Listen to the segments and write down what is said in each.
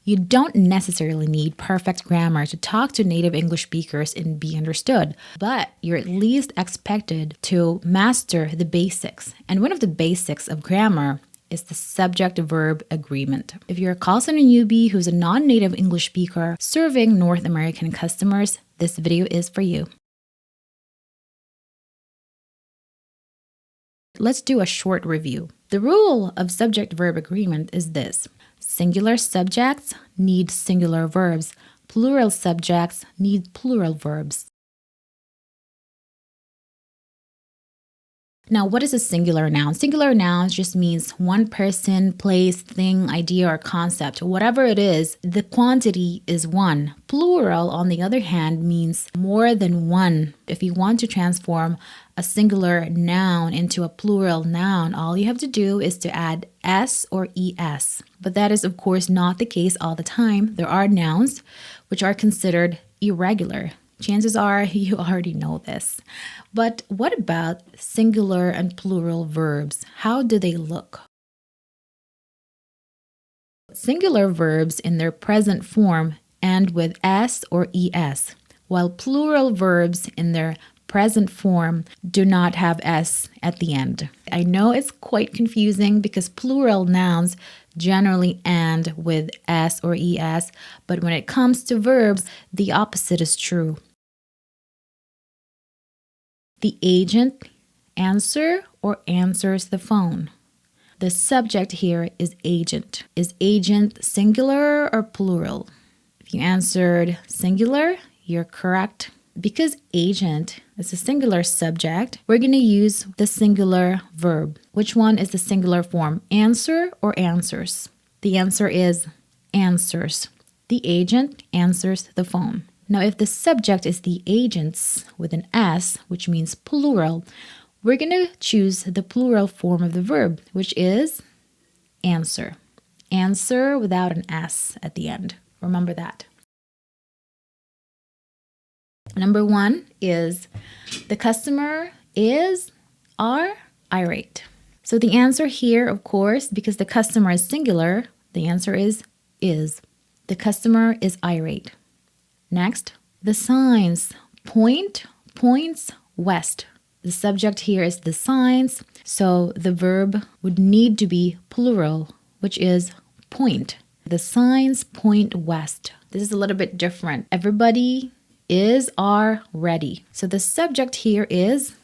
You don't necessarily need perfect grammar to talk to native English speakers and be understood, but you're at least expected to master the basics. And one of the basics of grammar is the subject-verb agreement. If you're a call center newbie who's a non-native English speaker serving North American customers, this video is for you. Let's do a short review. The rule of subject-verb agreement is this. Singular subjects need singular verbs. Plural subjects need plural verbs. Now, what is a singular noun? Singular nouns just means one person, place, thing, idea, or concept. Whatever it is, the quantity is one. Plural, on the other hand, means more than one. If you want to transform a singular noun into a plural noun, all you have to do is to add s or es. But that is, of course, not the case all the time. There are nouns which are considered irregular. Chances are you already know this. But what about singular and plural verbs? How do they look? Singular verbs in their present form end with s or es, while plural verbs in their present form do not have s at the end. I know it's quite confusing because plural nouns generally end with s or es, but when it comes to verbs, the opposite is true. The agent answer or answers the phone. The subject here is agent. Is agent singular or plural? If you answered singular, you're correct. Because agent is a singular subject, we're going to use the singular verb. Which one is the singular form? Answer or answers? The answer is answers. The agent answers the phone. Now, if the subject is the agents with an S, which means plural, we're going to choose the plural form of the verb, which is answer. Answer without an S at the end. Remember that. Number one is the customer are irate. So the answer here, of course, because the customer is singular, the answer is. The customer is irate. Next, the signs points west. The subject here is the signs, so the verb would need to be plural, which is point. The signs point west. This is a little bit different. Everybody are ready. So the subject here is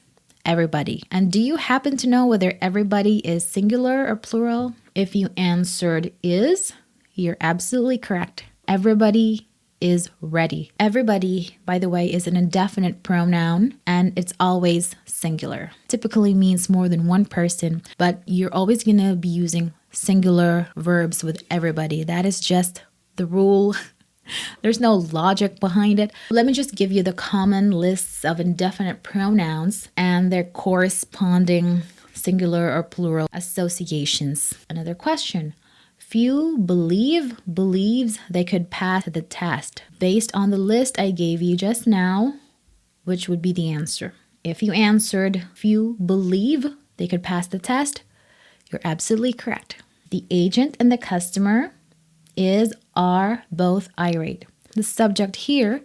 everybody. And do you happen to know whether everybody is singular or plural? If you answered is, you're absolutely correct. Everybody is ready. Everybody, by the way, is an indefinite pronoun and it's always singular. Typically means more than one person, but you're always going to be using singular verbs with everybody. That is just the rule. There's no logic behind it. Let me just give you the common lists of indefinite pronouns and their corresponding singular or plural associations. Another question. Few believes they could pass the test. Based on the list I gave you just now, which would be the answer? If you answered few believe they could pass the test, you're absolutely correct. The agent and the customer are both irate. The subject here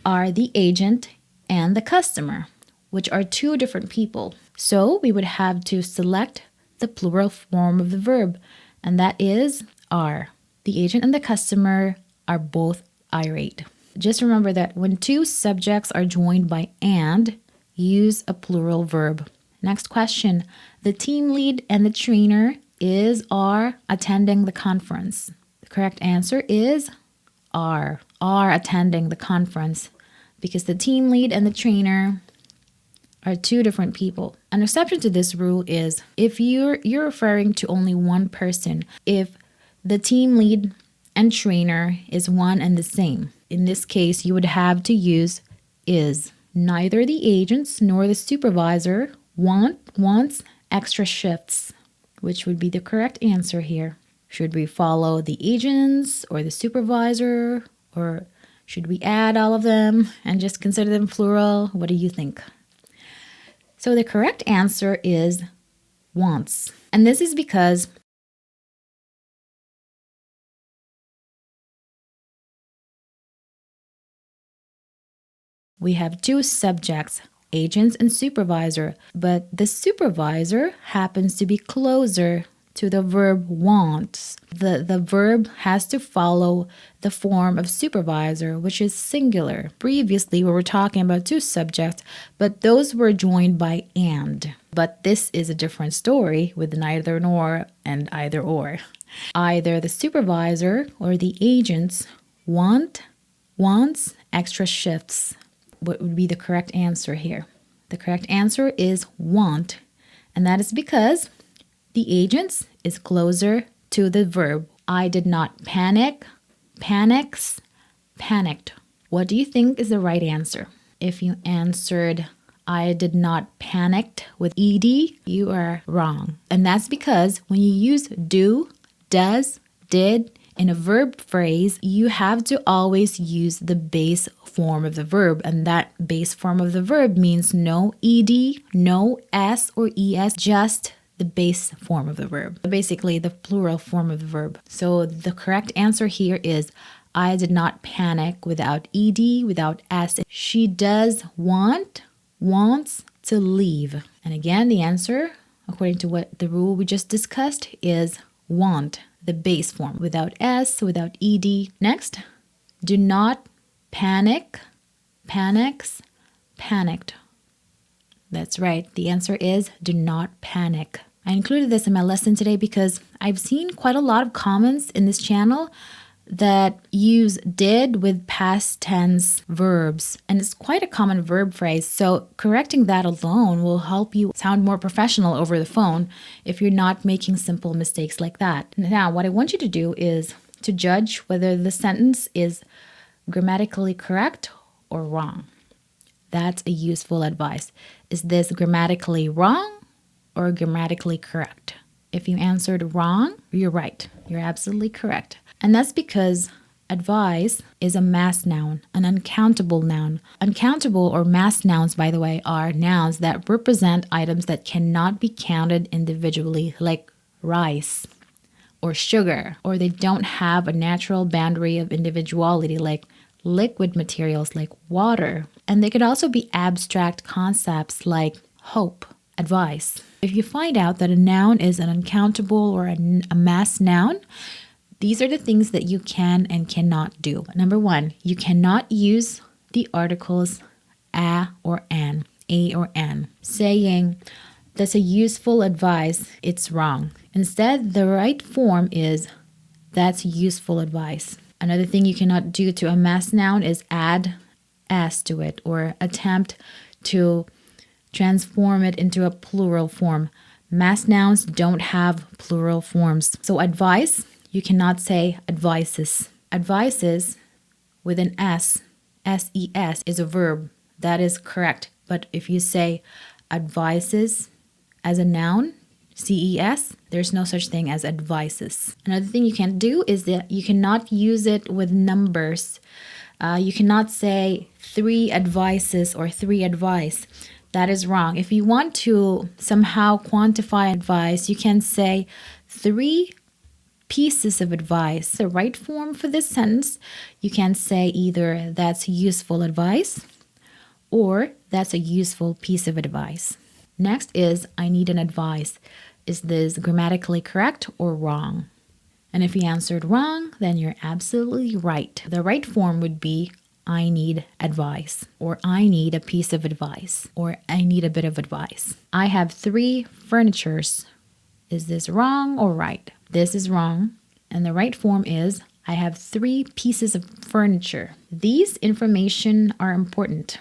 are the agent and the customer, which are two different people. So we would have to select the plural form of the verb, and that is are. The agent and the customer are both irate. Just remember that when two subjects are joined by and, use a plural verb. Next question. The team lead and the trainer are attending the conference. The correct answer is are attending the conference because the team lead and the trainer are two different people. An exception to this rule is if you're referring to only one person, if the team lead and trainer is one and the same. In this case, you would have to use is. Neither the agents nor the supervisor wants extra shifts, which would be the correct answer here. Should we follow the agents or the supervisor, or should we add all of them and just consider them plural? What do you think? So the correct answer is wants. And this is because we have two subjects, agents and supervisor, but the supervisor happens to be closer to the verb want. The verb has to follow the form of supervisor, which is singular. Previously, we were talking about two subjects, but those were joined by and. But this is a different story with neither nor and either or. Either the supervisor or the agents wants extra shifts. What would be the correct answer here? The correct answer is want, and that is because the agents is closer to the verb. I did not panic, panics, panicked. What do you think is the right answer? If you answered I did not panicked with ed, you are wrong. And that's because when you use do, does, did in a verb phrase, you have to always use the base form of the verb. And that base form of the verb means no ed, no s or es, just the base form of the verb. Basically, the plural form of the verb. So the correct answer here is I did not panic without ed, without s. She does wants to leave. And again, the answer, according to what the rule we just discussed, is want, the base form, without s, without ed. Next, do not panic, panics, panicked. That's right. The answer is do not panic. I included this in my lesson today because I've seen quite a lot of comments in this channel that use did with past tense verbs. And it's quite a common verb phrase. So correcting that alone will help you sound more professional over the phone if you're not making simple mistakes like that. Now, what I want you to do is to judge whether the sentence is grammatically correct or wrong. That's a useful advice. Is this grammatically wrong or grammatically correct? If you answered wrong, you're right. You're absolutely correct. And that's because advise is a mass noun, an uncountable noun. Uncountable or mass nouns, by the way, are nouns that represent items that cannot be counted individually, like rice or sugar, or they don't have a natural boundary of individuality, like liquid materials like water. And they could also be abstract concepts like hope, advice. If you find out that a noun is an uncountable or a mass noun, these are the things that you can and cannot do. Number one, you cannot use the articles a or an, saying that's a useful advice, it's wrong. Instead, the right form is that's useful advice. Another thing you cannot do to a mass noun is add s to it or attempt to transform it into a plural form. Mass nouns don't have plural forms. So advice, you cannot say advices. Advices with an s, ses, is a verb. That is correct. But if you say advices as a noun, ces, there's no such thing as advices. Another thing you can't do is that you cannot use it with numbers. You cannot say 3 advices or 3 advice. That is wrong. If you want to somehow quantify advice, you can say 3 pieces of advice. The right form for this sentence, you can say either that's useful advice or that's a useful piece of advice. Next is I need an advice. Is this grammatically correct or wrong? And if you answered wrong, then you're absolutely right. The right form would be I need advice, or I need a piece of advice, or I need a bit of advice. I have 3 furnitures. Is this wrong or right? This is wrong. And the right form is I have 3 pieces of furniture. These information are important.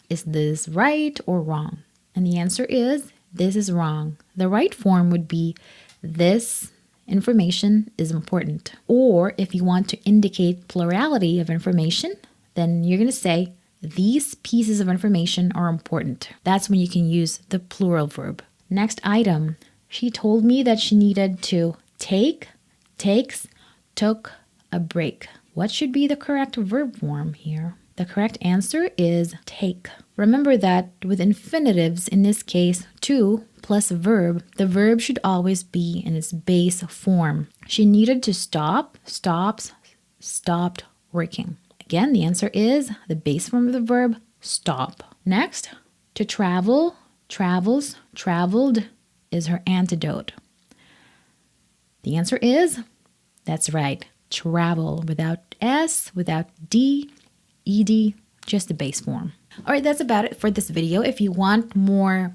Is this right or wrong? And the answer is this is wrong. The right form would be this information is important. Or if you want to indicate plurality of information, then you're going to say these pieces of information are important. That's when you can use the plural verb. Next item, she told me that she needed to take, takes, took a break. What should be the correct verb form here? The correct answer is take. Remember that with infinitives, in this case, to plus a verb, the verb should always be in its base form. She needed to stop, stopped working. Again, the answer is the base form of the verb, stop. Next, to travel, travels, traveled is her antidote. The answer is, that's right, travel, without S, without D, ED, just the base form. All right, that's about it for this video. If you want more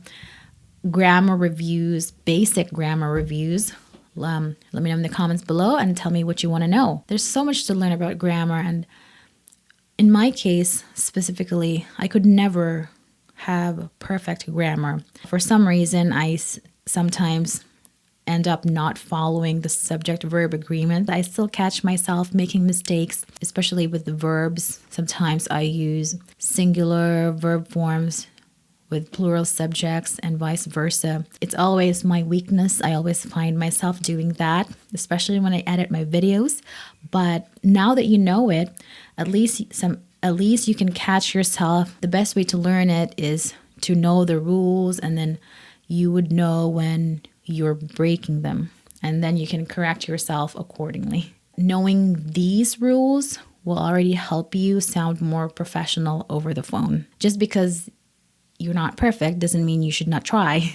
grammar reviews, basic grammar reviews, let me know in the comments below and tell me what you want to know. There's so much to learn about grammar, and in my case specifically, I could never have perfect grammar. For some reason, I sometimes end up not following the subject-verb agreement. I still catch myself making mistakes, especially with the verbs. Sometimes I use singular verb forms with plural subjects and vice versa. It's always my weakness. I always find myself doing that, especially when I edit my videos. But now that you know it, at least you can catch yourself. The best way to learn it is to know the rules, and then you would know when you're breaking them, and then you can correct yourself accordingly. Knowing these rules will already help you sound more professional over the phone. Just because you're not perfect doesn't mean you should not try,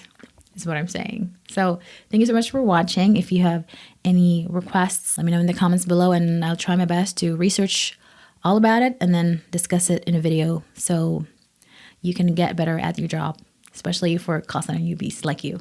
is what I'm saying. So thank you so much for watching. If you have any requests, let me know in the comments below, and I'll try my best to research all about it and then discuss it in a video so you can get better at your job, especially for call center newbies like you.